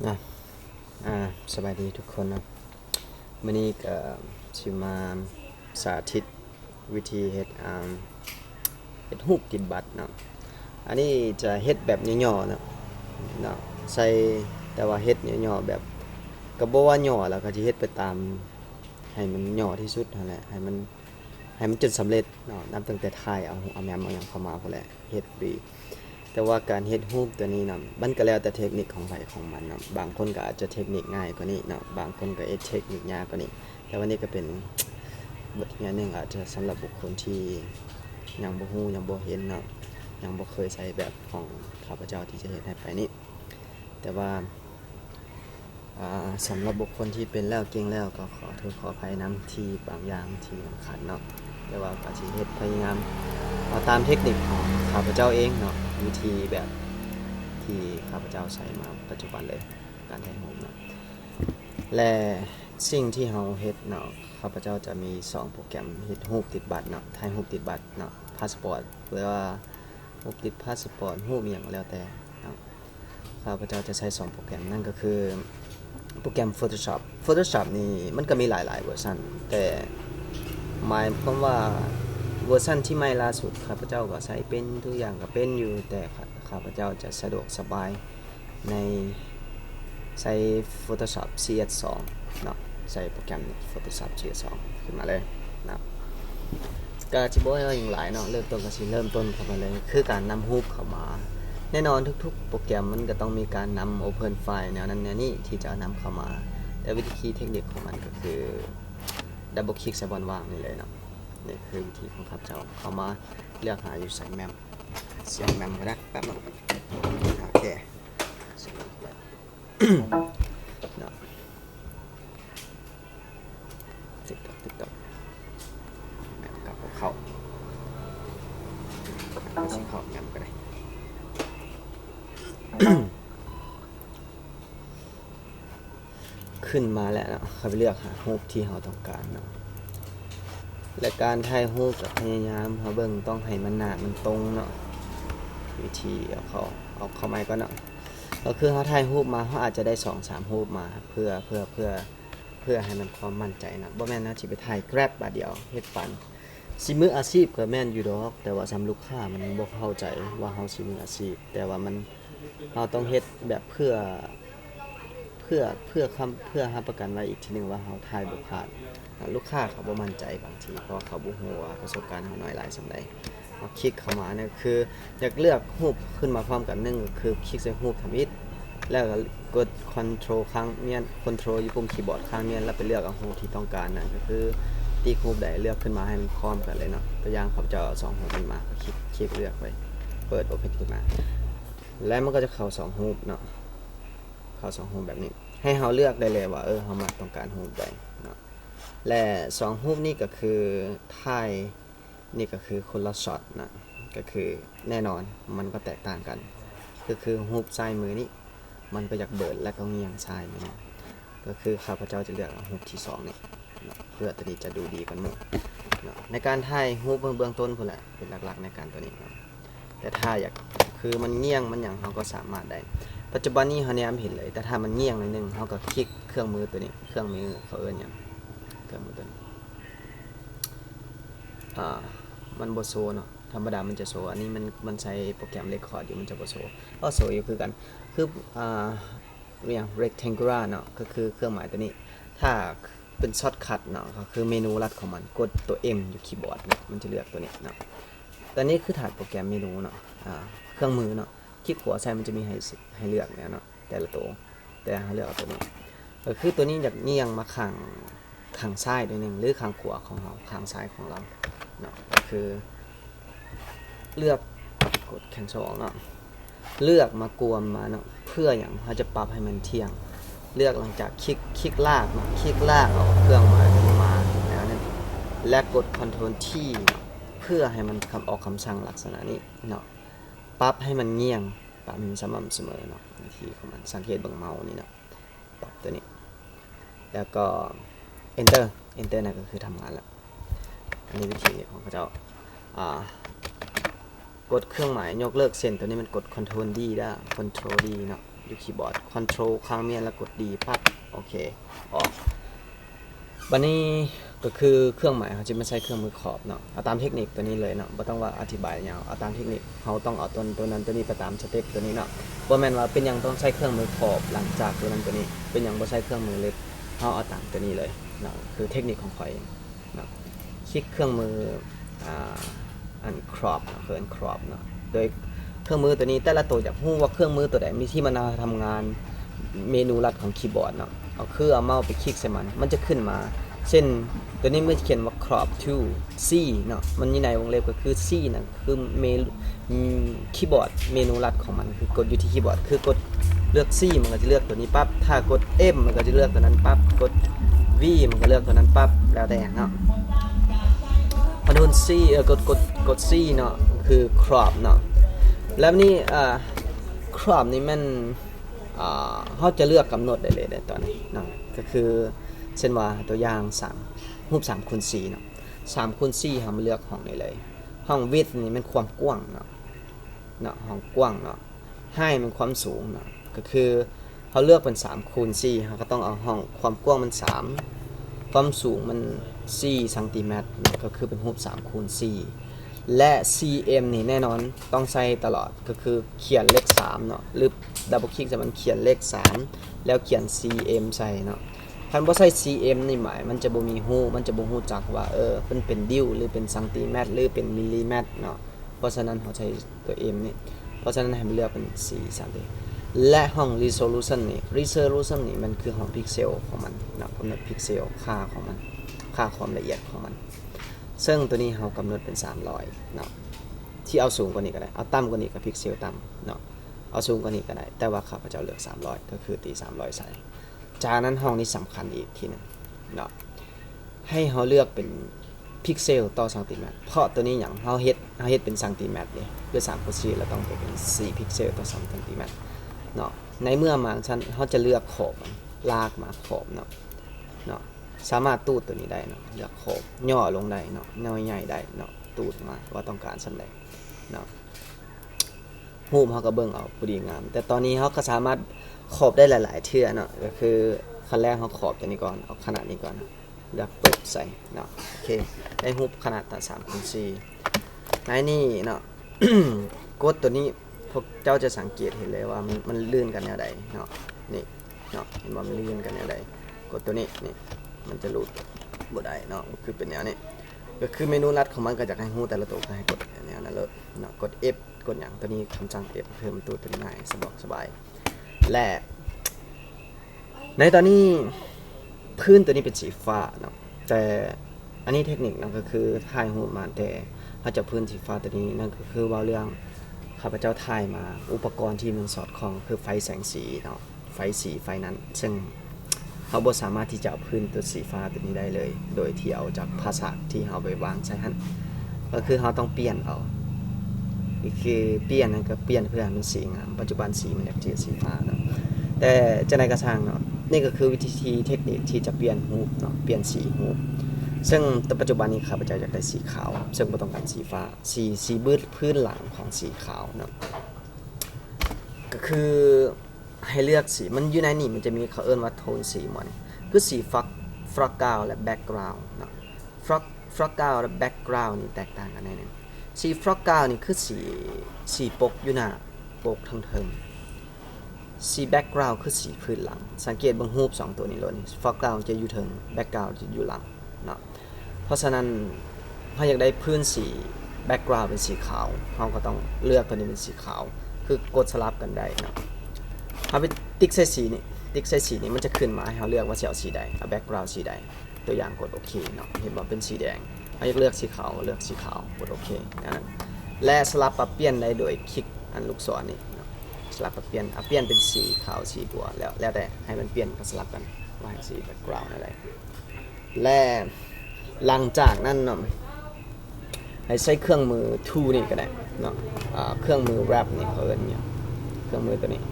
นะสบายดีทุกคนนะมื้อนี้ก็สิมาสาธิตวิธีเฮ็ดรูปติดบัตรเนาะอันนี้จะเฮ็ดแบบย่อๆเนาะใส่แต่ว่าเฮ็ดย่อๆแบบก็บ่ว่าย่อแล้วก็สิเฮ็ดไปตามให้มันย่อที่สุดนั่นแหละให้มันจนสำเร็จเนาะนับตั้งแต่ถ่ายเอาแมมเอาหยังเข้ามาพุ่นแหละเฮ็ดฟรี แต่ว่าการเฮ็ดรูปตัวนี้นะมันก็แล้วแต่เทคนิคของไผของมันนะบางคนก็อาจจะเทคนิคง่ายกว่านี้นะบางคนก็เทคนิคยากกว่านี้แต่วันนี้ก็เป็นบทเรียนหนึงอาจจะสำหรับบุคคลที่ยังบ่ฮู้ยังบ่เห็นเนาะยังบ่เคยใช้แบบของข้าพเจ้าที่จะเฮ็ดให้ไปนี้แต่ว่าสำหรับบุคคลที่เป็นแล้วเก่งแล้วก็ขอโทษขออภัยนำที่บางอย่างที่มันขัดเนาะแต่ว่าก็สิเฮ็ดพยายามเอาตามเทคนิคของข้าพเจ้าเองเนาะวิธีแบบที่ข้าพเจ้าใช้มาปัจจุบันเลยการถ่ายรูปเนาะและสิ่งที่เราเฮ็ดเนาะข้าพเจ้าจะมี2โปรแกรมเฮ็ดรูปติดบัตรเนาะถ่ายรูปติดบัตรเนาะพาสปอร์ตหรือว่ารูปติดพาสปอร์ตรูปอหยังก็แล้วแต่เนาะข้าพเจ้าจะใช้2โปรแกรมนั่นก็คือโปรแกรม Photoshop นี่มันก็มีหลายๆเวอร์ชันแต่หมายความว่าเวอร์ชันที่ไม่ล่าสุดข้าพเจ้าก็ใช้เป็นทุกอย่างก็เป็นอยู่แต่ข้าพเจ้าจะสะดวกสบายในใช้ Photoshop CS2 เนาะใช้โปรแกรม Photoshop CS2 ขึ้นมาเลยนะก็สิบ่ให้ว่าอย่างหลายเนาะเริ่มต้นก็สิเริ่มต้นเข้ามาเลยคือการนำรูปเข้ามาแน่นอนทุกๆโปรแกรมมันก็ต้องมีการนำ Open File แนวนั้นแนวนี้ที่จะนำเข้ามาแต่วิธีเทคนิคของมันก็คือดับเบิลคลิกใส่บอลว่างนี่เลยเนาะนี่คือวิธีของข้าพเจ้าเข้ามาเลือกหาอยู่ใส่แมมเสียงแมมก็ได้แป๊บนึงโอเคเนาะติ๊กต็อกแมมกับเข้าแมมก็ได้ ขึ้นมาแล้วเนาะเขาไปเลือกหารูปที่เราต้องการเนาะและการถ่ายรูปกับพยายามเราเบิ่งต้องให้มันหนามันตรงเนาะวิธีเอาเข้าไม้ก็เนาะก็คือเขาถ่ายรูปมาเขาอาจจะได้2-3รูปมาเพื่อให้มันความมั่นใจนะบ่แม่นนะสิไปถ่ายแกร็บบาดเดียวเฮ็ดปันสิมืออาชีพก็แม่นอยู่ดอกแต่ว่าสำลูกค้ามันบ่เข้าใจว่าเฮาสิมืออาชีพแต่ว่ามันเราต้องเฮ็ดแบบเพื่อรับประกันไว้อีกทีนึงว่าเราถ่ายบ่พลาดลูกค้าเขาบ่มั่นใจบางทีเพราะเขาบ่ฮู้ว่าประสบการณ์เขาน้อยหลายส่ำใดเอาคลิกเข้ามาเนี่ยคืออยากเลือกรูปขึ้นมาพร้อมกันนึงก็คือคลิกใส่รูปทำอิฐแล้วก็กด Control ค้างเมียน Control อยู่ปุ่มคีย์บอร์ดค้างเมียนแล้วไปเลือกเอารูปที่ต้องการนั่นก็คือตีรูปใดเลือกขึ้นมาให้มันพร้อมกันเลยเนาะตัวอย่างเขาจะเอา2รูปนี้มาก็คลิกเลือกไว้เปิด Open ขึ้นมาแล้วมันก็จะเข้า2รูปเนาะเข้า2รูปแบบนี้ให้เราเลือกได้เลยว่าเรามาต้องการรูปใดเนาะและ2รูปนี้ก็คือถ่ายนี่ก็คือคนละช็อตนะก็คือแน่นอนมันก็แตกต่างกันก็คือรูปซ้ายมือนี้มันก็อยากเบิดและก็เงียงซ้ายมือก็คือข้าพเจ้าจะเลือกรูปที่2นี่เพื่อตัวนี้จะดูดีกันหมดในการถ่ายรูปเบื้องต้นพุ่นแหละเป็นหลักๆในการตัวนี้แต่ถ้าอยากคือมันเงียงมันอย่างเราก็สามารถได้ปัจจุบันนี้เฮาเนี่ยเห็นเลยแต่ถ้ามันเงียงหน่อยนึงเฮาก็คลิกเครื่องมือตัวนี้เครื่องมือเขาเอิ้นหยังเครื่องมือตัวนี้มันบ่โซเนาะธรรมดามันจะโซอันนี้มันใช้โปรแกรมเรคคอร์ดอยู่มันจะบ่โซก็โซอยู่คือกันคืออย่าง rectangular เนาะก็คือเครื่องหมายตัวนี้ถ้าเป็นช็อตคัทเนาะก็คือเมนูลัดของมันกดตัว M อยู่คีย์บอร์ดเนาะมันจะเลือกตัวนี้เนาะแต่นี้คือถาดโปรแกรมเมนูเนาะเครื่องมือเนาะคลิกขวาใส่มันจะมีให้เลือกเนี่ยเนาะแต่ละตัวแต่ให้เลือกเอาตัวนี้ก็คือตัวนี้อยากเงียงมาข้างซ้ายตัวนึงหรือข้างขวาของเราข้างซ้ายของเราเนาะก็คือเลือกกดแคนเซิลเนาะเลือกมากวมมาเนาะเพื่ออย่างเราจะปรับให้มันเที่ยงเลือกหลังจากคลิกลากเนาะคลิกลากเอาเครื่องหมายมาแล้วนั่นและกด Ctrl T เพื่อให้มันออกคำสั่งลักษณะนี้เนาะปรับให้มันเงียงปรับให้มันสม่ำเสมอเนาะวิธีของมันสังเกตเบิ่งเมาส์นี่เนาะปรับตัวนี้แล้วก็ Enter นั่นก็คือทำงานแล้วอันนี้วิธีของเขาเจ้ากดเครื่องหมายยกเลิกเส้นตัวนี้มันกด Ctrl D ได้ Ctrl D เนาะ อยู่คีย์บอร์ด Control ค้างเมียนแล้วกดดีปั๊บโอเคออกบัดนี้ก็คือเครื่องหมายเขาจะไม่ใช้เครื่องมือขอบเนาะเอาตามเทคนิคตัวนี้เลยเนาะบ่ต้องว่าอธิบายยาวเอาตามเทคนิคเขาต้องเอาตัวนั้นตัวนี้ไปตามสเต็ปตัวนี้เนาะบ่แม่นว่าเป็นหยังต้องใช้เครื่องมือขอบหลังจากตัวนั้นตัวนี้เป็นหยังบ่ใช้เครื่องมือเล็กเขาเอาตามตัวนี้เลยเนาะคือเทคนิคของข่อยเองเนาะคลิกเครื่องมืออัน crop เนาะคืออัน crop เนาะโดยเครื่องมือตัวนี้แต่ละตัวอยากรู้ว่าเครื่องมือตัวใดมีที่มันทำงานเมนูลัดของคีย์บอร์ดเนาะเอาคือเอาเมาส์ไปคลิกใส่มันจะขึ้นมาเช่นตัวนี้มันเขียนว่า crop to C เนาะมันอยู่ในวงเล็บก็คือ C นั่นคือคีย์บอร์ดเมนูลัดของมันคือกดอยู่ที่คีย์บอร์ดคือกดเลือก C มันก็จะเลือกตัวนี้ปั๊บถ้ากด M มันก็จะเลือกตัวนั้นปั๊บกด V มันก็เลือกตัวนั้นปั๊บแล้วแต่เนาะพอโดน C กด C เนาะคือ crop เนาะแล้วนี่crop นี่มันเขาจะเลือกกำหนดได้เลยในตอนนี้เนาะก็คือเช่นว่าตัวอย่าง3รูป3คูณ4เนาะ3คูณ4เรามาเลือกห้องนี้เลยห้อง width นี่มันความกว้างเนาะห้องกว้างเนาะ height มันความสูงเนาะก็คือเขาเลือกเป็น3คูณ4เขาก็ต้องเอาห้องความกว้างมัน3ความสูงมัน4เซนติเมตรก็คือเป็นรูป3คูณ4และ cm นี่แน่นอนต้องใส่ตลอดก็คือเขียนเลข3เนาะหรือดับเบิลคลิกจะมันเขียนเลข3แล้วเขียน cm ใส่เนาะคันบ่ใส่ cm นี่หมายมันจะบ่มีฮู้มันจะบ่ฮู้จักว่ามันเป็นดิวหรือเป็นเซนติเมตรหรือเป็นมิลลิเมตรเนาะเพราะฉะนั้นเขาใช้ตัว m นี่เพราะฉะนั้นให้มันเลือกเป็น4 3และห้อง resolution นี่มันคือห้องพิกเซลของมันเนาะกำหนดพิกเซลค่าของมันค่าความละเอียดของมันซึ่งตัวนี้เรากำหนดเป็น300เนาะที่เอาสูงกว่านี้ก็ได้เอาต่ำกว่านี้ก็พิกเซลต่ำเนาะเอาสูงกว่านี้ก็ได้แต่ว่าข้าพเจ้าเลือก300ก็คือตี300ใส่จากนั้นห้องนี้สำคัญอีกทีนึงเนาะให้เราเลือกเป็นพิกเซลต่อเซนติเมตรเพราะตัวนี้อย่างเราเฮ็ดเป็นเซนติเมตรนี่คือ3คูณ4เราต้องเป็น4พิกเซลต่อ2เซนติเมตรเนาะในเมื่อมาชั้นเราจะเลือกขอบลากมาขอบเนาะสามารถตูดตัวนี้ได้เนาะเลือกขอบย่อลงได้เนาะน้อยใหญ่ได้เนาะตูดมาว่าต้องการส่ำใดเนาะรูปเขาก็เบิ่งเอาพอดีงามแต่ตอนนี้เขาก็สามารถขอบได้หลายๆเทื่อเนาะก็คือขั้นแรกเขาขอบตัวนี้ก่อนเอาขนาดนี้ก่อนเลือกปุ๊บใส่เนาะโอเคได้รูปขนาดตัด3คูณ4ในนี่เนาะ กดตัวนี้พวกเจ้าจะสังเกตเห็นเลยว่ามันลื่นกันแนวใดเนาะนี่เนาะเห็นว่ามันลื่นกันแนวใดกดตัวนี้นี่มันจะรูดบ่ได้เนาะคือเป็นแนวนี้ก็คือเมนูลัดของมันก็จะให้ฮู้แต่ละตัวให้กดแนวนั้นเลยเนาะกด F กดอย่างตัวนี้คำสั่ง F เพิ่มตัวง่ายสบายและในตอนนี้พื้นตัวนี้เป็นสีฟ้าเนาะแต่อันนี้เทคนิคเนาะก็คือถ่ายรูปมาแต่ถ้าจะพื้นสีฟ้าตัวนี้นั่นก็คือว่าเรื่องข้าพเจ้าถ่ายมาอุปกรณ์ที่มันสอดคล้องคือไฟแสงสีเนาะไฟนั้นซึ่งเขาบ่สามารถที่จะเอาพื้นตัวสีฟ้าตัวนี้ได้เลยโดยที่เอาจากภาษาที่เขาไปวางใส่หั่นก็คือเขาต้องเปลี่ยนเอาคือเปลี่ยนนั่นก็เปลี่ยนเพื่อให้มันสีงามปัจจุบันสีมันแบบสีฟ้าเนาะแต่จะในกระช่างเนาะนี่ก็คือวิธีเทคนิคที่จะเปลี่ยนรูปเนาะเปลี่ยนสีรูปซึ่งปัจจุบันนี้ข้าพเจ้าอยากได้สีขาวซึ่งบ่ต้องการสีฟ้าสีพื้นหลังของสีขาวเนาะก็คือให้เลือกสีมันอยู่ในนี่มันจะมีเขาเอิ้นว่าโทนสีมันคือสีฟรักกราวและแบ็กกราวด์เนาะฟรักกราวและแบ็กกราวด์นี่แตกต่างกันแน่ๆสีฟรักกราวนี่คือสีปกอยู่หน้าปกทั้งเทิงสีแบ็กกราวด์คือสีพื้นหลังสังเกตบางรูป2ตัวนี้เลยฟรักกราวจะอยู่เทิงแบ็กกราวจะอยู่หลังเนาะเพราะฉะนั้นถ้าอยากได้พื้นสีแบ็กกราวเป็นสีขาวเราก็ต้องเลือกตัวนี้เป็นสีขาวคือกดสลับกันได้เนาะเอาไปติ๊กใส่สีนี่มันจะขึ้นมาให้เราเลือกว่าจะเอาสีใดเอาแบ็กกราวด์สีใดตัวอย่างกดโอเคเนาะเห็นว่าเป็นสีแดงเราอยากเลือกสีขาวเลือกสีขาวกดโอเคนั้นและสลับปรับเปลี่ยนได้โดยคลิกอันลูกศรนี่สลับปรับเปลี่ยนเปลี่ยนเป็นสีขาวสีบัวแล้วแต่ให้มันเปลี่ยนก็สลับกันว่าให้สีแบ็กกราวด์อะไรและหลังจากนั้นเนาะให้ใช้เครื่องมือ tool นี่ก็ได้เนาะเครื่องมือ wrap นี่เขาเอิ้นเนี่ยเครื่องมือตัวนี้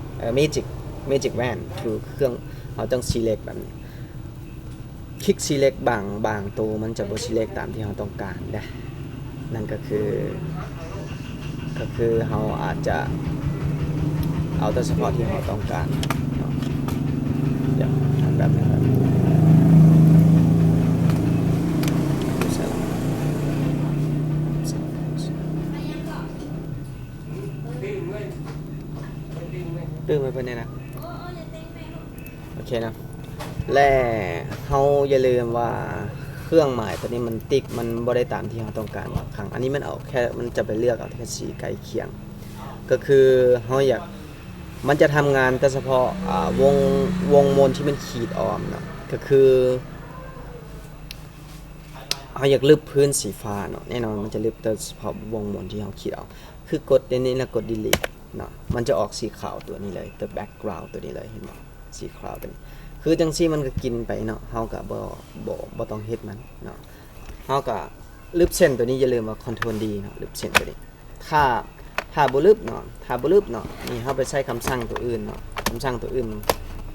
magic wand tool เครื่องเราต้อง select แบบนี้คลิก select บางตัวมันจะบ่ select ตามที่เราต้องการได้นั่นก็คือเราอาจจะ เอาแต่เฉพาะที่เราต้องการเนาะเดี๋ยวทำแบบนี้ครับดึงไปเป็นไงนะโอเคนะและเฮาอย่าลืมว่าเครื่องหมายตัวนี้มันติ๊กมันบ่ได้ตามที่เราต้องการบางครั้งอันนี้มันเอาแค่มันจะไปเลือกเอาแค่สีใกล้เคียงก็คือเฮาอยากมันจะทำงานแต่เฉพาะวงมนที่มันขีดออมเนาะก็คือเราอยากลึบพื้นสีฟ้าเนาะแน่นอนมันจะลึบแต่เฉพาะวงมนที่เราขีดเอาคือกดในนี้แล้วกด delete เนาะมันจะออกสีขาวตัวนี้เลย the background ตัวนี้เลยเห็นบ่สีขาวตัวนี้คือจังซี่มันก็กินไปเนาะเฮาก็บ่ต้องเฮ็ดมันเนาะเฮาก็ลึบเส้นตัวนี้อย่าลืมว่า control D เนาะลึบเส้นตัวนี้ถ้าบ่ลึบเนาะนี่เฮาไปใช้คำสั่งตัวอื่นเนาะคำสั่งตัวอื่น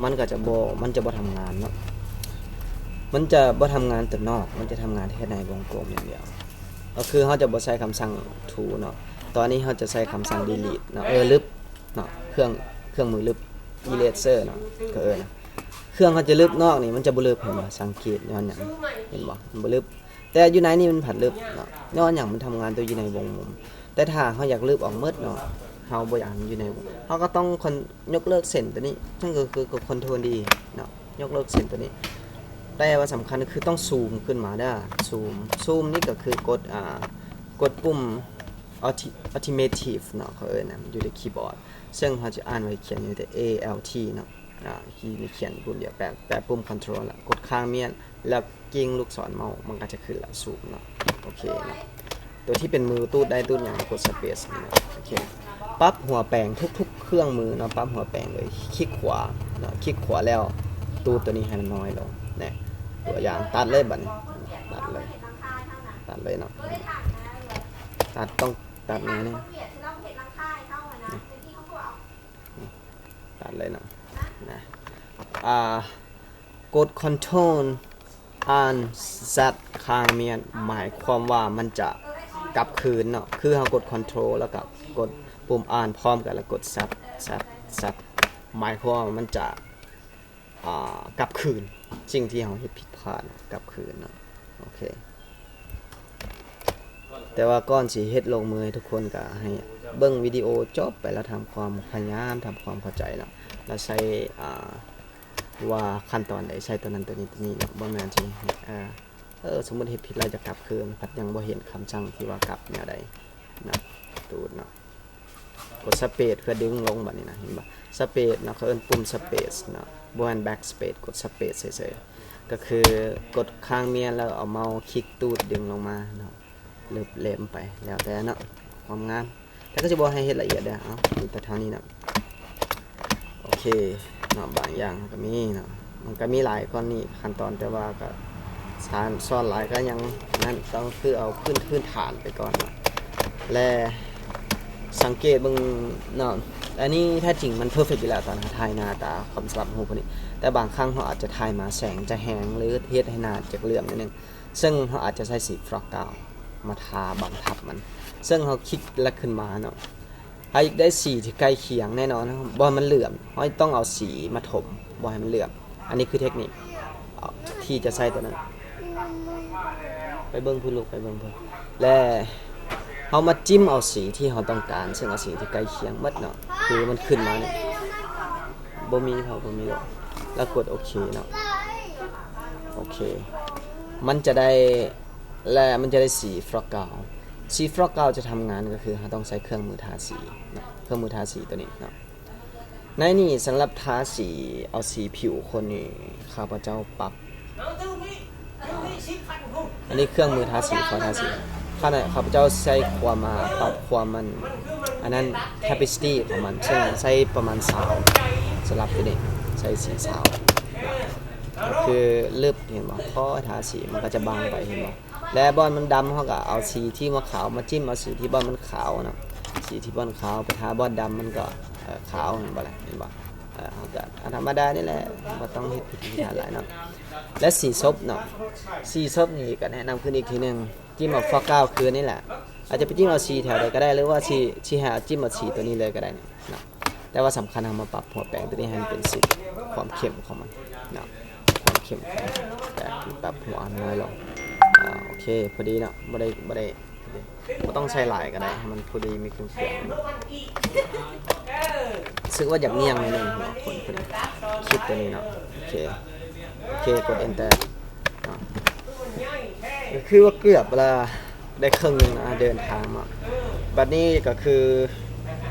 มันก็จะบ่ทำงานเนาะมันจะบ่ทำงานตัวนอกมันจะทำงานแค่ในวงกลมอย่างเดียวก็คือเฮาจะบ่ใช้คำสั่ง to เนาะตอนนี้เฮาจะใช้คำสั่ง delete เนาะลึบเนาะเครื่องมือลึบ eraser เนาะก็นะเครื่องเขาจะลึบนอกนี่มันจะบ่ลึบเห็นบ่สังเกตย้อนหยังเห็นบ่มันบ่ลึบแต่อยู่ในนี่มันผัดลึบเนาะย้อนหยังมันทำงานตัวอยู่ในวงมุมแต่ถ้าเฮาอยากลึบออกหมดเนาะเฮาบ่อยากให้มันอยู่ในวงเฮาก็ต้องยกเลิกเส้นตัวนี้นั่นก็คือกด Ctrl D เนาะยกเลิกเส้นตัวนี้แต่ว่าสำคัญก็คือต้องซูมขึ้นมาเด้อซูมนี่ก็คือกดปุ่ม Automative เนาะเขานะอยู่ในคีย์บอร์ดซึ่งเขาจะอ่านไว้เขียนอยู่แต่ ALT เนาะที่มีเขียนปุ่มเดียวแปะปุ่ม Control ละกดข้างเมียนแล้วกิ้งลูกศรเมาส์มันก็จะขึ้นละซูมเนาะโอเคเนาะตัวที่เป็นมือตูดได้ตูดอย่างกด Space เนาะโอเคปั๊บหัวแปลงทุกๆเครื่องมือเนาะปั๊บหัวแปลงเลยคลิกขวาเนาะคลิกขวาแล้วตูดตัวนี้ให้มันน้อยลงเนี่ยตัวอย่างตัดเลยบัดนี้ตัดเลยเนาะต้องตัดนี้ตัดเลยเนาะนะกด Control อ่าน Z ข้างเมียนหมายความว่ามันจะกลับคืนเนาะคือเรากด Control แล้วก็กดปุ่มอ่านพร้อมกันแล้วกด Z หมายความว่ามันจะกลับคืนสิ่งที่เราเฮ็ดผิดพลาดกลับคืนเนาะโอเคแต่ว่าก่อนสิเฮ็ดลงมือให้ทุกคนก็ให้เบิ่งวิดีโอจบไปแล้วทำความพยายามทำความเข้าใจเนาะแล้วใช้ว่าขั้นตอนใดใช้ตัวนั้นตัวนี้เนาะบ่แม่นที่สมมุติเฮ็ดผิดแล้วจะกลับคืนพัดยังบ่เห็นคำสั่งที่ว่ากลับแนวใดนะตูดเนาะกดสเปซเพื่อดึงลงบัดนี้นะเห็นบ่สเปซเนาะเขาเอิ้นปุ่มสเปซเนาะบ่แม่นแบ็กสเปซกดสเปซเฉยๆก็คือกดข้างเมียนแล้วเอาเมาส์คลิกตูดดึงลงมาเนาะเล็บเล็มไปแล้วแต่เนาะความงามแต่ก็จะบอกให้เฮ็ดละเอียดเด้อเอาแต่เท่านี้เนาะโอเคเนาะบางอย่างก็มีเนาะมันก็มีหลายก้อนนี้ขั้นตอนแต่ว่าก็ซ่อนหลายก็ยังนั่นต้องคือเอาพื้นฐานไปก่อนเนาะและสังเกตเบิ่งเนาะอันนี้แท้จริงมันเพอร์เฟคอยู่แล้วตอนถ่ายหน้าตาคำสลับหูพวกนี้แต่บางครั้งเขาอาจจะถ่ายมาแสงจะแห้งหรือเฮ็ดให้หน้าจะเหลื่อมนิดนึงซึ่งเขาอาจจะใช้สีฟรอกกาวมาทาบังทับมันซึ่งเขาคลิกแล้วขึ้นมาเนาะให้ได้สีที่ใกล้เคียงแน่นอนนะบ่มันเหลื่อมเขาต้องเอาสีมาถมบ่ให้มันเหลื่อมอันนี้คือเทคนิคที่จะใช้ตัวนั้นไปเบิ่งพื้นลูกไปเบิ่งเพิ่นและเขามาจิ้มเอาสีที่เขาต้องการซึ่งเอาสีที่ใกล้เคียงหมดเนาะคือมันขึ้นมาเนี่ยบ่มีหรอกแล้วกดโอเคเนาะโอเคมันจะได้สีฟรอกกาวจะทำงานก็คือเราต้องใช้เครื่องมือทาสีเนาะเครื่องมือทาสีตัวนี้เนาะในนี่สำหรับทาสีเอาสีผิวคนนี่ข้าพเจ้าปรับอันนี้เครื่องมือทาสีขอทาสีข้าพเจ้าใช้ความมาปรับความมันอันนั้น capacity ของมันซึ่งใช้ประมาณ20สำหรับตัวนี้ใช้สี20คือลึบเห็นบ่พอทาสีมันก็จะบางไปเห็นบ่และบอลมันดำเขาก็เอาสีที่มาขาวมาจิ้มเอาสีที่บอลมันขาวเนาะสีที่บอลขาวไปทาบอลดำมันก็ขาวเห็นบ่ล่ะเห็นบ่เขาก็ธรรมดานี่แหละบ่ต้องเฮ็ดพิธีหลายเนาะและสีส้มเนาะสีส้มนี่ก็แนะนำขึ้นอีกทีนึงจิ้มเอาฟอกก้าวคืนนี่แหละอาจจะไปจิ้มเอาสีแถวใดก็ได้หรือว่าสีหาจิ้มเอาสีตัวนี้เลยก็ได้เนาะ แต่ว่าสำคัญเอามาปรับหัวแปรงตัวนี้ให้มันเป็น10ความเข้มของมันเนาะความเข้มของมันแต่ปรับหัวน้อยลงโอเคพอดีเนาะบ่ได้บ่ต้องใช้หลายก็ได้ให้มันพอดีมีเครื่องซึ่งว่าอยากเนียงนิดนึงหัวคนพอดีคลิปตัวนี้เนาะโอเคกด enter เนาะคือว่าเกือบเวลาได้ครึ่งนึงนะเดินทางมาบัดนี้ก็คือ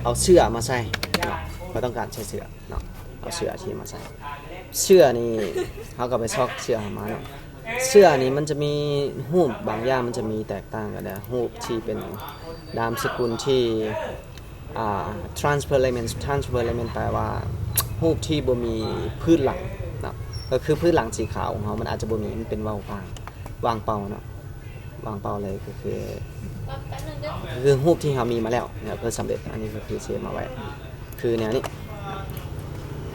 เอาเสื้อมาใส่เนาะบ่ต้องการใช้เสื้อเนาะเอาเสื้อที่มาใส่เสื้อนี่เฮาก็ไปซอกเสื้อมาเนาะเสื้อนี่มันจะมีรูปบางอย่างมันจะมีแตกต่างกันนะรูปที่เป็นนามสกุลที่transfer element แปลว่ารูปที่บ่มีพื้นหลังเนาะก็คือพื้นหลังสีขาวของเฮามันอาจจะบ่มีมันเป็นว่างเปล่าเนาะวางเปล่าเลยก็คือรูปที่เฮามีมาแล้วเนี่ยเพื่อสำเร็จอันนี้ก็คือเซฟมาไว้คือแนวนี้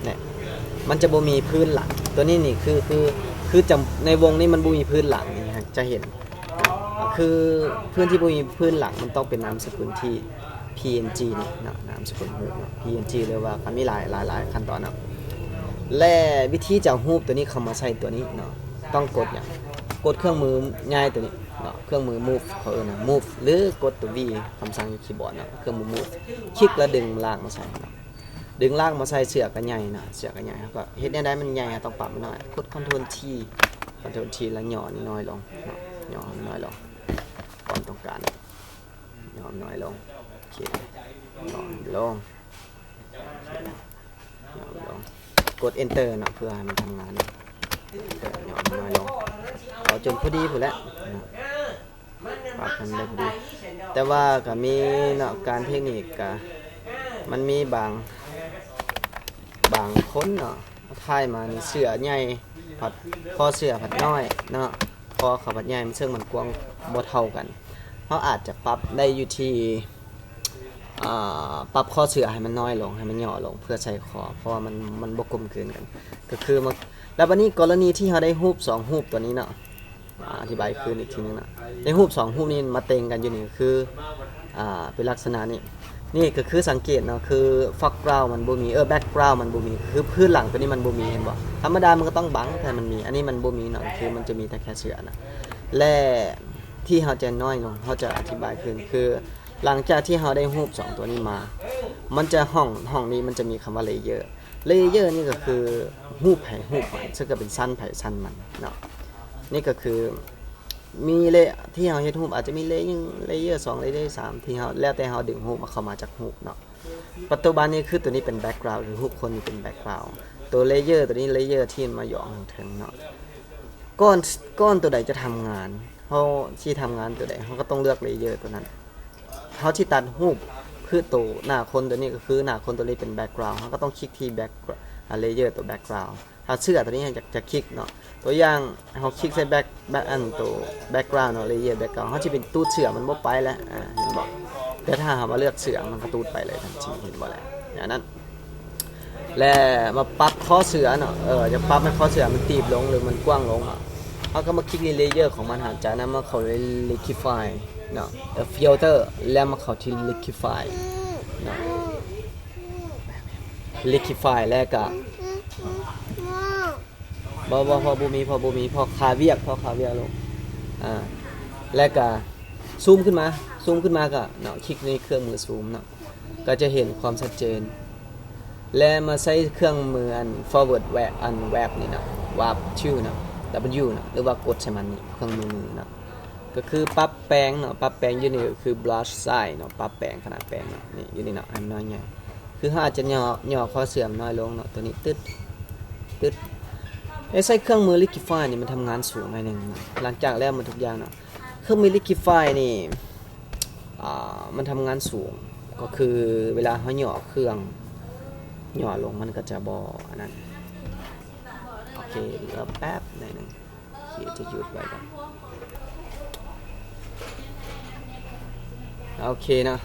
เนี่ยมันจะบ่มีพื้นหลังตัวนี้นี่คือจำในวงนี้มันบ่มีพื้นหลังนี่จะเห็นคือพื้นที่บ่มีพื้นหลังมันต้องเป็นนามสกุลที่ PNG นี่เนาะนามสกุลรูปเนาะ PNG เลยว่ามันมีหลายขั้นตอนเนาะและวิธีจะรูปตัวนี้เข้ามาใส่ตัวนี้เนาะต้องกดอย่างกดเครื่องมือง่ายตัวนี้เนาะเครื่องมือ move เขานะ move หรือกดตัว V คำสั่งอยู่คีย์บอร์ดเนาะเครื่องมือ move คลิกแล้วดึงลากมาใส่เนาะดึงลากมาใส่เสือกันใหญ่นะเสือกันใหญ่ก็เฮ็ดได้มันใหญ่ต้องปรับมันหน่อยกด Ctrl T แล้วหย่อนี่น้อยลงเนาะหย่อน้อยลงความต้องการหย่อน้อยลงโอเคหย่อลงหย่อลงกด Enter เนาะเพื่อให้มันทำงานหย่อน้อยลงเอาจนพอดีพุ่นแหละปรับมันได้พอดีแต่ว่าก็มีเนาะการเทคนิคก็มันมีบางคนเนาะถ่ายมานี่เสื้อใหญ่ผัดคอเสื้อผัดน้อยเนาะคอเขาผัดใหญ่มันซึ่งมันกว้างบ่เท่ากันเขาอาจจะปรับได้อยู่ที่ปรับคอเสื้อให้มันน้อยลงให้มันย่อลงเพื่อใช้คอเพราะว่ามันบ่กลมกลืนกันก็คือมันแล้ววันนี้กรณีที่เขาได้รูป2รูปตัวนี้เนาะอธิบายคืนอีกทีนึงนะในรูป2รูปนี้มาเต็งกันอยู่นี่คือเป็นลักษณะนี้นี่ก็คือสังเกตเนาะคือ foreground มันบ่มีbackground มันบ่มีคือพื้นหลังตัวนี้มันบ่มีเห็นบ่ธรรมดามันก็ต้องบังแต่มันมีอันนี้มันบ่มีเนาะคือมันจะมีแต่แค่เสื้อนะและที่เฮาจะน้อยลงเฮาจะอธิบายขึ้นคือหลังจากที่เฮาได้รูป2ตัวนี้มามันจะห้องนี้มันจะมีคำว่า layer นี่ก็คือรูปไผรูปมันซึ่งก็เป็นสั้นไผสั้นมันเนาะนี่ก็คือมีที่เฮาเฮ็ดรูปอาจจะมีเลเยอร์2เลเยอร์3ที่เฮาแล้วแต่เฮาดึงรูปมาเข้ามาจากรูปเนาะปัจจุบันนี้คือตัวนี้เป็นแบ็คกราวด์หรือรูปคนนี้เป็นแบ็คกราวด์ตัวเลเยอร์ตัวนี้เลเยอร์ที่มาหย่อนถึงเนาะก้อนตัวใดจะทำงานเฮาที่ทำงานตัวใดเฮาก็ต้องเลือกเลเยอร์ตัวนั้นเฮาที่ตัดรูปคือตัวหน้าคนตัวนี้ก็คือหน้าคนตัวนี้เป็นแบ็คกราวด์เฮาก็ต้องคลิกที่แบ็คเลเยอร์ตัวแบ็คกราวด์ถ้าเสื้อตัวนี้จะคลิกเนาะตัวอย่างเฮาคลิกใส่แบ็คอันตัวแบ็คกราวด์เนาะเลเยอร์แบ็คกราวด์เฮาสิเป็นตูดเสื้อมันบ่ไปแล้วเห็นบ่แต่ถ้าเฮามาเลือกเสื้อมันก็ตูดไปเลยทันทีเห็นบ่แล้วอย่างนั้นและมาปรับคอเสื้อเนาะจะปรับให้คอเสื้อมันตีบลงหรือมันกว้างลงเฮาก็มาคลิกในเลเยอร์ของมันหาจากนั้นมาเข้าใน liquify เนาะfilter แล้วมาเข้าที่ liquify เนาะ liquify แล้วก็พอบ่มีพอคาเวียกลงแล้วก็ซูมขึ้นมาก็เนาะคลิกในเครื่องมือซูมเนาะก็จะเห็นความชัดเจนและมาใช้เครื่องมืออัน forward web นี่เนาะวาร์ปชื่อเนาะ W เนาะหรือว่ากดใส่มันนี่เครื่องมือเนาะก็คือปรับแปลงเนาะปรับแปลงอยู่นี่คือ brush size เนาะปรับแปลงขนาดแปลงเนาะนี่อยู่นี่เนาะให้มันน้อยใหญ่คือถ้าอาจจะย่อข้อเสื่อมน้อยลงเนาะตัวนี้ตึ๊ดใช้เครื่องมือ liquify นี่มันทำงานสูงหน่อยนึงหลังจากแล้วมันทุกอย่างเนาะเครื่องมือ liquify นี่มันทำงานสูงก็คือเวลาเฮาย่อเครื่องย่อลงมันก็จะบ่อันนั้นโอเคเดี๋ยวแป๊บหน่อยนึงจะหยุดไว้ก่อนโอเคนะ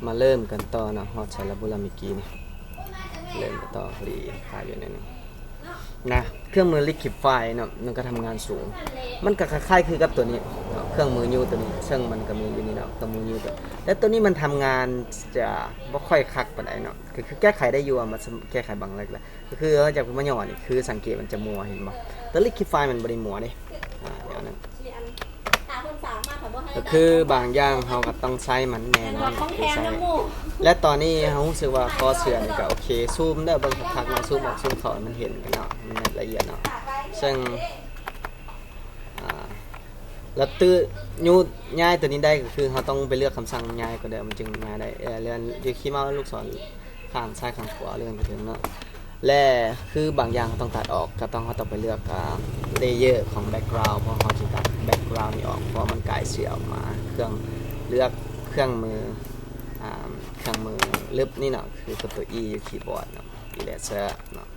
มาเริ่มกันต่อนะฮอดใช้ระบุลามิกี้นี่เริ่มกันต่อพอดีถ่ายอยู่นิดนึง นะเครื่องมือ Liquify เนาะมันก็ทำงานสูงมันก็คล้ายๆคือกับตัวนี้เนาะเครื่องมือยูตัวนี้ซึ่งมันก็มีอยู่นี่เนาะเครื่องมือยูตัวและตัวนี้มันทำงานจะบ่ค่อยคักปานใดเนาะคือแก้ไขได้อยู่มันแก้ไขบางเล็กแหละก็คือจากมันย่อนี่คือสังเกตมันจะมัวเห็นบ่แต่ Liquify มันบ่ได้มัวเด้เดี๋ยวนั้นก็คือบางอย่างเฮาก็ต้องใช้มันแน่นอนคือใช้และตอนนี้เฮารู้สึกว่าคอเสือนี่ก็โอเคซูมได้เบิ่งคักๆเนาะซูมออกซูมเข้ามันเห็นกันเนาะมันละเอียดเนาะซึ่งแล้วยูย้ายตัวนี้ได้ก็คือเราต้องไปเลือกคำสั่งย้ายก็ได้มันจึงย้ายได้เลื่อนอยู่ขี้เมาส์ลูกศรข้างซ้ายข้างขวาเลื่อนไปถึงเนาะและคือบางอย่างเราต้องตัดออกก็ต้องเราต้องไปเลือกเลเยอร์ของแบ็กกราวด์เพราะเราจะตัดแบ็กกราวด์นี่ออกเพราะมันกลายเสียออกมาเครื่องเลือกเครื่องมือลึบนี่เนาะคือกดตัว E อยู่คีย์บอร์ดเนาะ eraser เนาะ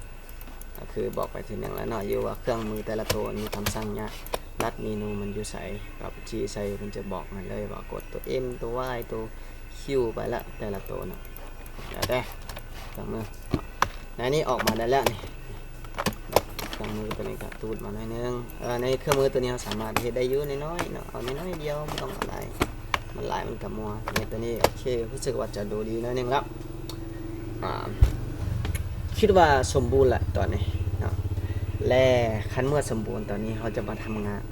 ก็คือบอกไปถึงอย่างแล้วเนาะอยู่ว่าเครื่องมือแต่ละตัวมีคำสั่งเนี่ยรัดเมนูมันอยู่ใส่กับ G ใส่มันจะบอกมันเลยว่ากดตัว M ตัว Y ตัว Q ไปละแต่ละตัวเนาะเดี๋ยวได้เครื่องมือในนี้ออกมาได้แล้วนี่เครื่องมือตัวนี้ก็ตูดมาหน่อยนึงในเครื่องมือตัวนี้เราสามารถเฮ็ดได้อยู่น้อยๆเนาะเอาน้อยๆเดียวไม่ต้องอะไรมันลายมันกับมัวเนี่ยตัวนี้โอเครู้สึกว่าจะดูดีน้อยนึงแล้วคิดว่าสมบูรณ์แหละตอนนี้เนาะและคันเมื่อสมบูรณ์ตอนนี้เขาจะมาทำงาน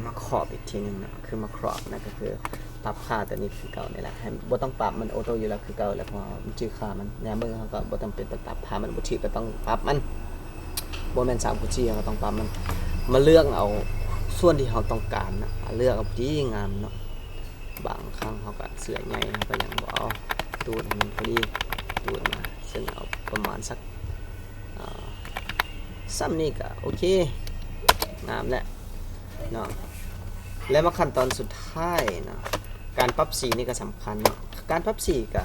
มาขอบอีกทีนึงเนาะคือมาครอบนะก็คือปรับค่าตัวนี้คือเก่านี่แหละให้บ่ต้องปรับมันออโต้อยู่แล้วคือเก่าแล้วพอมันจื้อค่ามันยามเบิ่งเขาก็บ่ต้องเป็นปรับค่ามันบ่ถือก็ต้องปรับมันบ่แม่น3กุจิก็ต้องปรับมันมาเลือกเอาส่วนที่เขาต้องการนะเลือกเอาดีงามเนาะบางครั้งเขาก็เสื่อใหญ่เขาก็ยังบ่เอาตูดมันพอดีตูดมาซึ่งเอาประมาณสักซ้ำนี่ก็โอเคงามแล้วเนาะแล้วมาขั้นตอนสุดท้ายเนาะการปรับสีนี่ก็สำคัญเนาะการปรับสีก็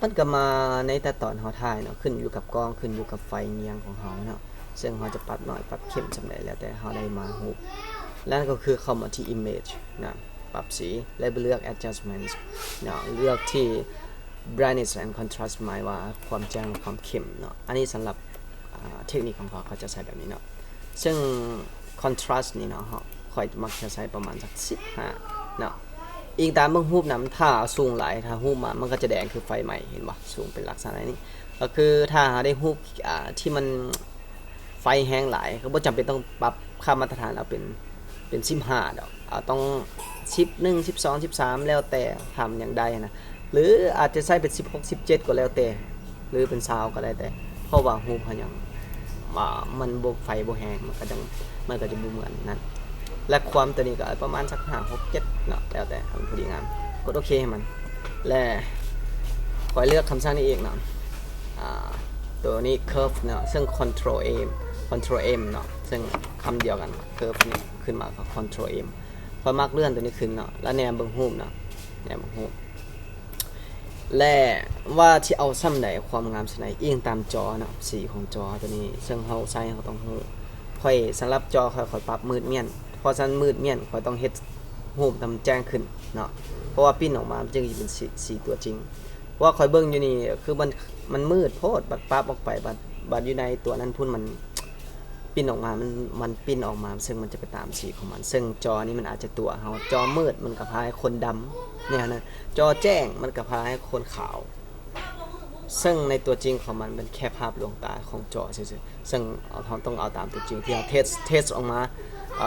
มันก็มาในแต่ตอนเฮาถ่ายเนาะขึ้นอยู่กับกล้องขึ้นอยู่กับไฟเงียงของเฮาเนาะซึ่งเฮาจะปรับน้อยปรับเข้มสำาใดแล้วแต่เฮาได้มารูปแล้วก็คือเข้ามาที่ image นะปรับสีแล้วไปเลือก adjustments เนาะเลือกที่ brightness and contrast หมายว่าความแจ้งความเข้มเนาะอันนี้สำหรับเทคนิคของเขาจะใช้แบบนี้เนาะซึ่ง contrast นี่เนาะค่อยมักจะใช้ประมาณสัก15เนาะอีกตามเบิ่งรูปนะมันถ้าสูงหลายถ้ารูปมามันก็จะแดงคือไฟใหม่เห็นบ่สูงเป็นลักษณะนี้ก็คือถ้าได้รูปที่มันไฟแห้งหลายก็บ่จำเป็นต้องปรับค่ามาตรฐานเอาเป็น15ดอกต้อง11 12 13แล้วแต่ทำอย่างใดนะหรืออาจจะใช้เป็น16 17ก็แล้วแต่หรือเป็น20ก็ได้แต่เพราะว่ารูปมันยังมันบ่ไฟบ่แห้งมันก็จะบ่เหมือนนั้นและความตัวนี้ก็ประมาณสัก5 6 7เนาะแล้วแต่มันพอดีงามกดโอเคให้มันและขอเลือกคำสั่งนี้เองเนาะตัวนี้ curve เนาะซึ่ง control M เนาะซึ่งคำเดียวกัน curve นี่ขึ้นมาก็ control M พอมักเลื่อนตัวนี้ขึ้นเนาะแล้วแนมเบิ่งรูปเนาะแนมเบิ่งรูปและว่าที่เอาซ้ำใดความงามส่วนไหนอิงตามจอเนาะสีของจอตัวนี้ซึ่งเฮาใช้เฮาต้องฮู้ค่อยสำหรับจอค่อยปรับมืดเมียนพอซันมืดเมียนค่อยต้องเฮ็ดรูปทำแจ้งขึ้นเนาะเพราะว่าปิ้นออกมาจึงสิเป็นสีตัวจริงเพราะว่าค่อยเบิ่งอยู่นี่คือมันมืดโพดบัดปั๊บออกไปบัดอยู่ในตัวนั้นพุ่นมันปิ้นออกมามันปิ้นออกมาซึ่งมันจะไปตามสีของมันซึ่งจอนี้มันอาจจะตัวเฮาจอมืดมันก็พาให้คนดำเนี่ยนะจอแจ้งมันก็พาให้คนขาวซึ่งในตัวจริงของมันเป็นแค่ภาพลวงตาของจอเฉยๆซึ่งเราต้องเอาตามตัวจริงที่เราเทสออกมา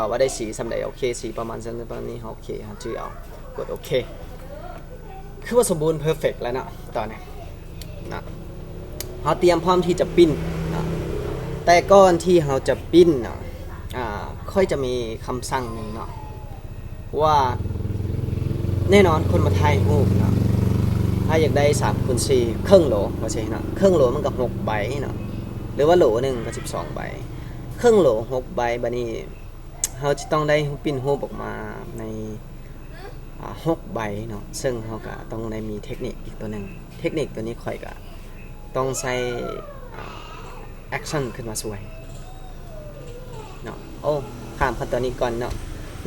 ว่าได้สีสำใดโอเคสีประมาณนั้นประมาณนี้โอเคฮะชื่อเอากดโอเคคือว่าสมบูรณ์เพอร์เฟกต์แล้วนะตอนนี้นะเราเตรียมพร้อมที่จะปิ้นนะแต่ก่อนที่เราจะปิ้นเนาะค่อยจะมีคำสั่งหนึ่งเนาะว่าแน่นอนคนมาถ่ายรูปเนาะถ้าอยากได้3x4ครึ่งโหลว่าใช่เนาะครึ่งโหลมันก็6ใบเนาะหรือว่าโหลนึงก็12ใบครึ่งโหล6ใบบัดนี้เราจะต้องได้ปิ้นรูปออกมาใน6ใบเนาะซึ่งเราก็ต้องได้มีเทคนิคอีกตัวหนึ่งเทคนิคตัวนี้ค่อยก็ต้องใช้แอคชั่นขึ้นมาสวยเนาะโอ้ข้ามขั้นตอนนี้ก่อนเนาะ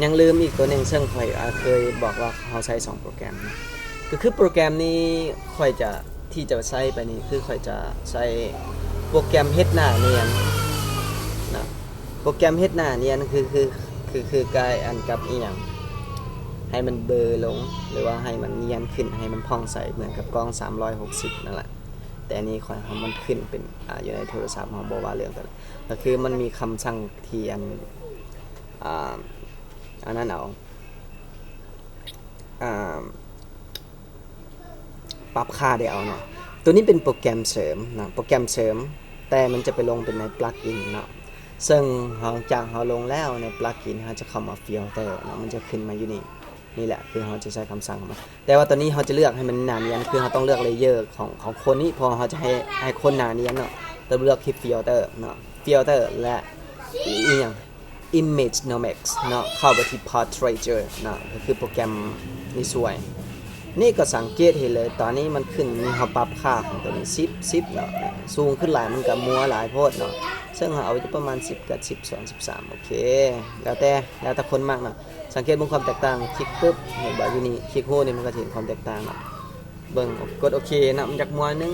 ยังลืมอีกตัวหนึ่งซึ่งค่อยเคยบอกว่าเราใช้2โปรแกรมนะก็คือโปรแกรมนี้ค่อยจะที่จะใช้ไปนี้คือค่อยจะใช้โปรแกรมเฮ็ดหน้าเนียนนะ โปรแกรมเฮ็ดหน้าเนียนคือกายอันกับอีหยังให้มันเบลอลงหรือว่าให้มันเนียนขึ้นให้มันผ่องใสเหมือนกับกล้อง360นั่นแหละแต่อันนี้ขอให้มันขึ้นเป็นอยู่ในโทรศัพท์ของบ่ว่าเรื่องกันก็คือมันมีคำสั่งที่อันนั้นเอาปรับค่าได้เอาเนาะตัวนี้เป็นโปรแกรมเสริมนะโปรแกรมเสริมแต่มันจะไปลงเป็นในปลั๊กอินเนาะซึ่งหลังจากเราลงแล้วในปลั๊กอินเราจะเข้ามาฟิลเตอร์เนาะมันจะขึ้นมาอยู่นี่แหละคือเราจะใช้คำสั่งมาแต่ว่าตอนนี้เราจะเลือกให้มันหนาเนียนคือเราต้องเลือกเลเยอร์ของคนนี้พอเราจะให้คนหนาเนียนเนาะเราเลือกที่ฟิลเตอร์เนาะฟิลเตอร์และอีกอย่าง Image Nomex เนาะเข้าไปที่ Portraiture เนาะก็คือโปรแกรมนี่สวยนี่ก็สังเกตเห็นเลยตอนนี้มันขึ้นมีเขาปรับค่าของตัวนี้10เนาะสูงขึ้นหลายมันกับมัวหลายโพดเนาะซึ่งเราเอาอยู่ประมาณ10กับ12 13โอเคแล้วแต่คนมากเนาะสังเกตเบิ่งความแตกต่างคลิกปุ๊บเห็นบ่อยู่นี่คลิกโหนี่มันก็เห็นความแตกต่างเนาะเบิ่งกดโอเคนะมันจากมัวนึง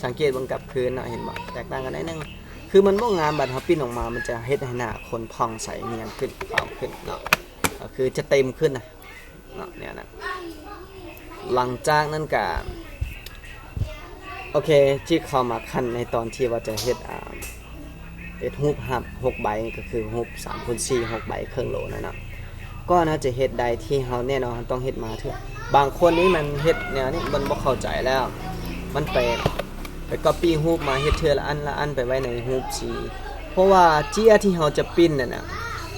สังเกตเบิ่งกับคืนเนาะเห็นบ่แตกต่างกันได้นึงคือมันบ่งามบัดเฮาปิ้นออกมามันจะเฮ็ดให้หน้าคนผ่องใสเนียนขึ้นขาวขึ้นเนาะก็คือจะเต็มขึ้นนะเนาะเนี่ยนะหลังจากนั้นก็โอเคที่เข้ามาขั้นในตอนที่ว่าจะเฮ็ดรูปหับ6ใบก็คือรูป3x4 6ใบครึ่งโลนั่นน่ะก็น่าจะเฮ็ดได้ที่เฮาแน่นอนต้องเฮ็ดมาเถอะบางคนนี่มันเฮ็ดแนวนี้มันบ่เข้าใจแล้วมันไปcopy รูปมาเฮ็ดเทื่อละอันไปไว้ในรูปสีเพราะว่าเจียที่เฮาจะปิ้นนั่นน่ะ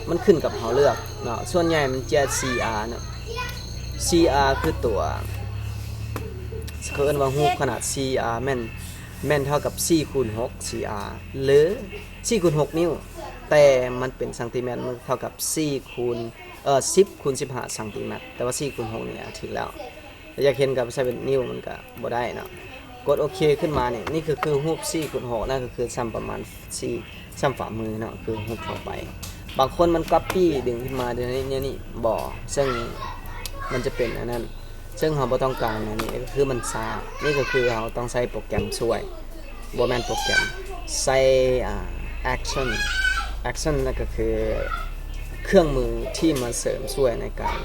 มันขึ้นกับเฮาเลือกเนาะส่วนใหญ่มันเจีย CR เนาะ CR คือตัวเขาเรียกว่ารูปขนาด CR แม่นเท่ากับ4x6 CR หรือ4x6 นิ้วแต่มันเป็นซนติเมตรมันเท่ากับ10x15 ซนติเมตรแต่ว่า4x6 นี่ถึงแล้วอยากเห็นกับใช้เป็นนิ้วมันก็บ่ได้เนาะกดโอเคขึ้นมาเนี่ยนี่คือรูป 4x6 นั่นก็คือซ้ำประมาณ4ซ้ำฝ่ามือเนาะคือรูปต่อไปบางคนมัน copy ดึงขึ้นมาเดี๋ยวนี้นี่บ่ซึ่งมันจะเป็นอันนั้นซึ่งเราบ่ต้องการอันนี้ก็คือมันช้านี่ก็คือเราต้องใช้โปรแกรมช่วยบ่แม่นโปรแกรมใช้action นั่นก็คือเครื่องมือที่มาเสริมช่วยในการ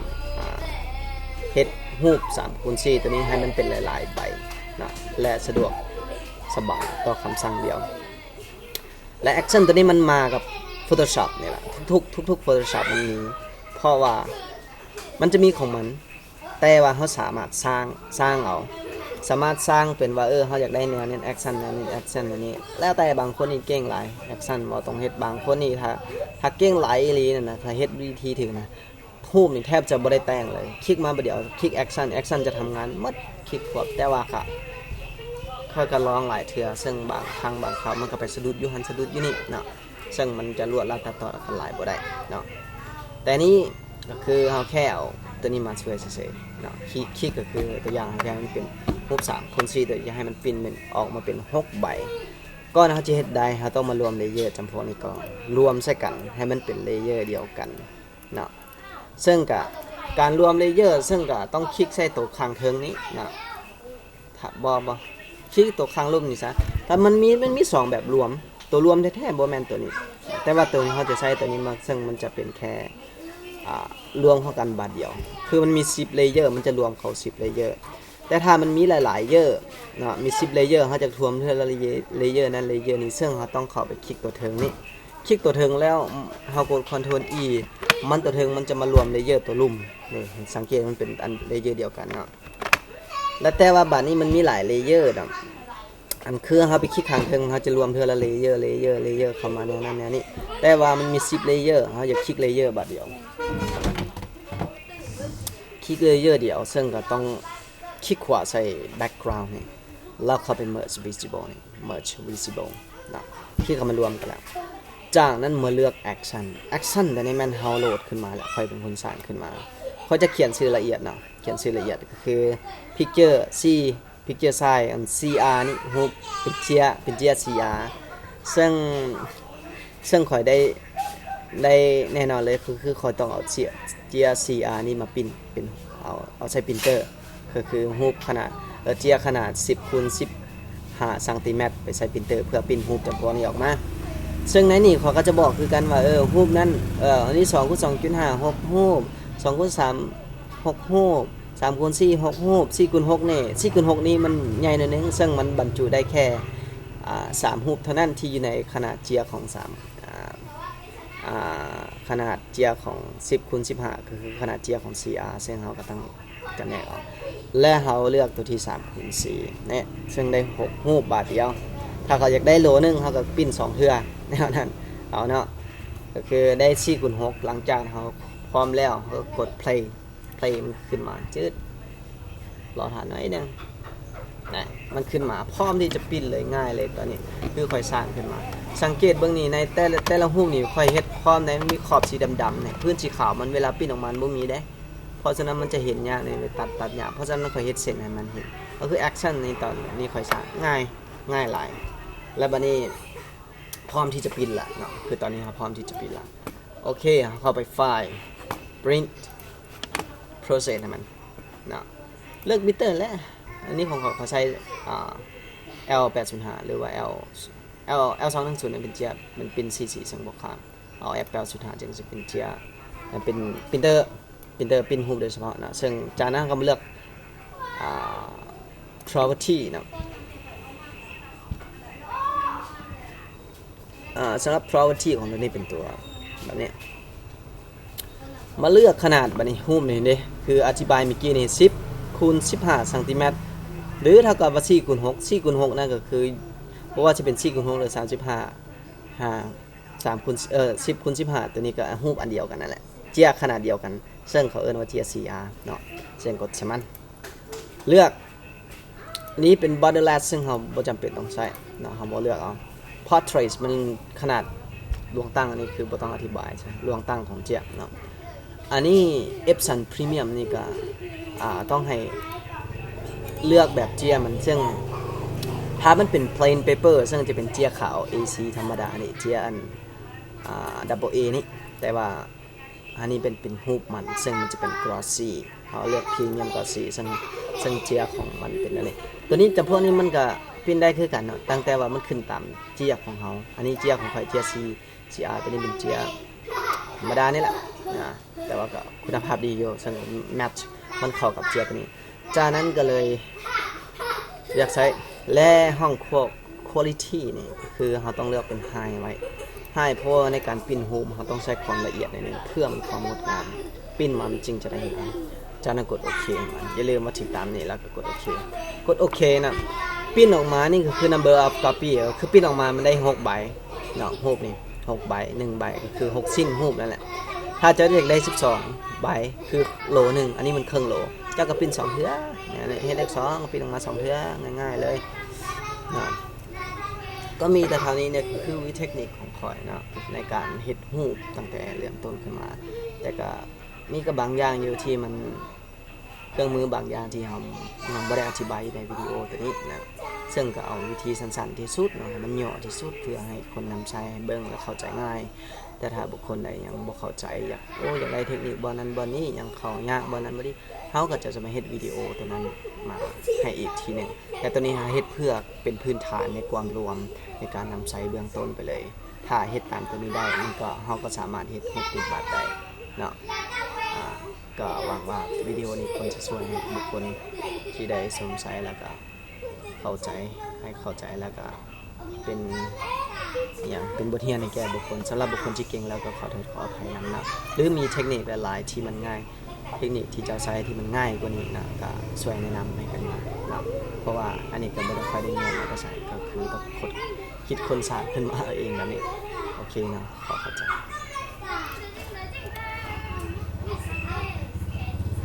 เฮ็ดรูป 3x4 ตัวนี้ให้มันเป็นหลายๆใบนะและสะดวกสบายต่อคำสั่งเดียวและ action ตัวนี้มันมากับ Photoshop นี่แหละทุก Photoshop มันมีเพราะว่ามันจะมีของมันแต่ว่าเขาสามารถสร้างเอาสามารถสร้างเป็นว่าเขาอยากได้แนวนี้ action แนวนี้ action อันนี้แล้วแต่บางคนนี่เก่งหลาย action บ่ต้องเฮ็ดบางคนนี่ถ้าเก่งหลายอีหลีนั่นน่ะถ้าเฮ็ดวิธีถึงนะรูปนี่แทบจะบ่ได้แต่งเลยคลิกมาบ่เดียวคลิก action จะทำงานหมดคลิกควบแต่ว่าค่ะค่อยก็ลองหลายเทื่อซึ่งบางครั้งบางคราวมันก็ไปสะดุดอยู่หันสะดุดอยู่นี่เนาะซึ่งมันจะรวดรัดตัดต่อกันหลายบ่ได้เนาะแต่นี่ก็คือเฮาแค่เอาตัวนี้มาช่วยเฉยๆเนาะคลิกก็คือตัวอย่างให้มันเป็นรูป3x4โดยจะให้มันปิ้นเป็นออกมาเป็น6ใบก่อนเฮาจะเฮ็ดได้เฮาต้องมารวมเลเยอร์จำพวกนี้ก่อนรวมใส่กันให้มันเป็นเลเยอร์เดียวกันเนาะซึ่งก็การรวมเลเยอร์ซึ่งก็ต้องคลิกใส่ตัวข้างเทิงนี้นะถ้าบ่คลิกตัวข้างรูปนี่ซะแต่มันมี2แบบรวมตัวรวมแท้ๆบ่แม่นตัวนี้แต่ว่าตัวนี้เขาจะใช้ตัวนี้มาซึ่งมันจะเป็นแค่รวมเข้ากันบาทเดียวคือมันมี10เลเยอร์มันจะรวมเข้า10เลเยอร์แต่ถ้ามันมีหลายๆเลเยอร์เนาะมี10เลเยอร์เขาจะรวมทีละเลเยอร์นั้นเลเยอร์นี้ซึ่งเขาต้องเข้าไปคลิกตัวเทิงนี้คลิกตัวเทิงแล้วเฮากด Ctrl E มันตัวเทิงมันจะมารวมเลเยอร์ตัวลุ่มนี่สังเกตมันเป็นอันเลเยอร์เดียวกันเนาะแล้วแต่ว่าบัดนี้มันมีหลายเลเยอร์ดอกอันคือเฮาไปคลิกข้างเทิงเฮาจะรวมเทื่อละเลเยอร์เข้ามาแนวนั้นแนวนี้แต่ว่ามันมี10เลเยอร์เฮาอยากคลิกเลเยอร์บัดเดียวคลิกเลเยอร์เดียวซึ่งก็ต้องคลิกขวาใส่ background นี่แล้วเข้าไป merge visible นี่ merge visible นะคลิกเข้ามารวมกันแล้วจากนั้นมาเลือก action แต่นี่มันเฮาโหลดขึ้นมาแล้วค่อยเป็นคนสร้างขึ้นมาเขาจะเขียนชื่อละเอียดเนาะเขียนชื่อละเอียดก็คือ picture size อัน CR นี่รูปเป็นเจีย CR ซึ่งค่อยได้แน่นอนเลยคือค่อยต้องเอาเจีย CR นี่มาปิ้นเป็นเอาใช้ปรินเตอร์คือรูปขนาดเจียขนาด10x15 ซนติเมตรไปใช้ปรินเตอร์เพื่อปิ้นรูปจากตัวนี้ออกมา ซึ่งในนี่เขาก็จะบอกคือกันว่ารูปนั้นอันนี้2คูณ2.5 6รูป2คูณ3 6รูป3คูณ4 6รูป4คูณ6นี่4คูณ6นี่มันใหญ่หน่อยนึงซึ่งมันบรรจุได้แค่3รูปเท่านั้นที่อยู่ในขนาดเจียของขนาดเจียของ10คูณ15ก็คือขนาดเจียของ CR ซึ่งเราก็ต้องจำแนกออกและเราเลือกตัวที่3คูณ4เนี่ยซึ่งได้6รูปบาทเดียวถ้าเขาอยากได้โลนึงเขาก็ปิ้น2เทื่อแนวนั้นเอาเนาะก็คือได้4คูณ6หลังจากเขาพร้อมแล้วก็กด play มันขึ้นมาจืดรอทานหน่อยนึงนะมันขึ้นมาพร้อมที่จะปิ้นเลยง่ายเลยตอนนี้คือค่อยสร้างขึ้นมาสังเกตเบื้องนี้ในแต่ละรูปนี่ค่อยเฮ็ดพร้อมในมีขอบสีดำๆเนี่ยพื้นสีขาวมันเวลาปิ้นออกมาบ่มีเด้เพราะฉะนั้นมันจะเห็นยากในตัดยากเพราะฉะนั้นค่อยเฮ็ดเส้นให้มันเห็นก็คือแอคชั่นในตอนนี้ค่อยสร้างง่ายหลายแล้วบัดนี้พร้อมที่จะปิ้นละเนาะคือตอนนี้ครับพร้อมที่จะปิ้นละโอเคเข้าไปไฟล์ print process ให้มันเนาะเลือกมิเตอร์แล้วอันนี้ของเขาใช้L805 หรือว่า L210 เป็นเจียมันเป็น44ซึ่งบวกข้ามเอา F805 จึงจะเป็นเจียมันเป็นปรินเตอร์ปริ้นรูปโดยเฉพาะนะซึ่งจากนั้นก็มาเลือกproperty นะสำหรับ property ของตัวนี้เป็นตัวแบบนี้มาเลือกขนาดบัดนี้รูปนี่เด้คืออธิบายเมื่อกี้นี่10คูณ15ซนหรือเท่ากับว่า4คูณ6นั่นก็คือเพราะว่าจะเป็น4คูณ6หรือ35 3คูณ10คูณ15ตัวนี้ก็รูปอันเดียวกันนั่นแหละเจียขนาดเดียวกันซึ่งเขาเอิ้นว่าเจีย CR เนาะเช่นกดใช่มันเลือกนี้เป็น borderless ซึ่งเราบ่จำเป็นต้องใช้เนาะเราบ่เลือกเอา portrait มันขนาดดวงตั้งอันนี้คือบ่ต้องอธิบายใช่ดวงตั้งของเจียเนาะอันนี้ Epson Premium นี่ก็ต้องให้เลือกแบบเจียมันซึ่งถ้ามันเป็น plain paper ซึ่งจะเป็นเจียขาว AC ธรรมดานี่เจียอันdouble A นี่แต่ว่าอันนี้เป็นรูปมันซึ่งมันจะเป็น glossy เขาเลือก premium glossy ซึ่งเจียของมันเป็นอะไรตัวนี้แต่พวกนี้มันก็ปิ้นได้คือกันเนาะตั้งแต่ว่ามันขึ้นตามเจียของเขาอันนี้เจียของใครเจีย CR ตัวนี้เป็นเจียธรรมดานี่แหละนะแต่ว่าก็คุณภาพดีอยู่ซึ่ง match มันเข้ากับเจียตัวนี้จากนั้นก็เลยอยากใช้และห้อง quality นี่คือเราต้องเลือกเป็น high ไว้ high เพราะในการปิ้นรูปเราต้องใช้ความละเอียดนิดนึงเพื่อมีความงดงามปิ้นมันจริงจะได้เห็นจากนั้นกดโอเคมันอย่าลืมมาติดตามนี่แล้วก็กดโอเคนะปิ้นออกมานี่คือ number of copy คือปิ้นออกมามันได้6ใบเนาะรูปนี่6ใบ1ใบก็คือ6สิ้นรูปนั่นแหละถ้าจะเรียกได้12ใบคือโลนึงอันนี้มันครึ่งโลเจ้าก็ปิ้น2เทื่อเนี่ยเฮ็ดเลข2ปิ้นออกมา2เทื่อง่ายๆเลยนะก็มีแต่เท่านี้เนี่ยคือวิธีเทคนิคของข่อยเนาะในการเฮ็ดรูปตั้งแต่เริ่มต้นขึ้นมาแต่ก็มีก็บางอย่างอยู่ที่มันเครื่องมือบางอย่างที่เราบ่ได้อธิบายในวิดีโอตัวนี้นะซึ่งก็เอาวิธีสั้นๆที่สุดเนาะมันย่อที่สุดเพื่อให้คนนำใช้ให้เบิ่งและเข้าใจง่ายแต่ถ้าบุคคลใดยังบ่เข้าใจอยากได้เทคนิคบ่นั้นบ่นี้ยังเข้ายากบ่นั้นบ่นี้เฮาก็จะมาเฮ็ดวิดีโอตัวนั้นมาให้อีกทีนึงแต่ตัวนี้เฮ็ดเพื่อเป็นพื้นฐานในความรวมในการนำใช้เบื้องต้นไปเลยถ้าเฮ็ดตามตัวนี้ได้มันก็เฮาก็สามารถเฮ็ดติดบัตรได้เนาะก็หวังว่าวิดีโอนี้ควรจะช่วยให้บุคคลที่ได้สงสัยแล้วก็เข้าใจแล้วก็เป็นอย่างเป็นบทเรียนในแก่บุคคลสำหรับบุคคลที่เก่งแล้วก็ขอโทษขออภัยนำนะหรือมีเทคนิคหลายๆที่มันง่ายเทคนิคที่จะใช้ที่มันง่ายกว่านี้นะก็ช่วยแนะนำให้กันมานะเพราะว่าอันนี้ก็ไม่ได้ค่อยได้เรียนมาก็ใช้ก็คือต้องคิดคนสร้างขึ้นมาเองแบบนี้โอเคนะขอเข้าใจ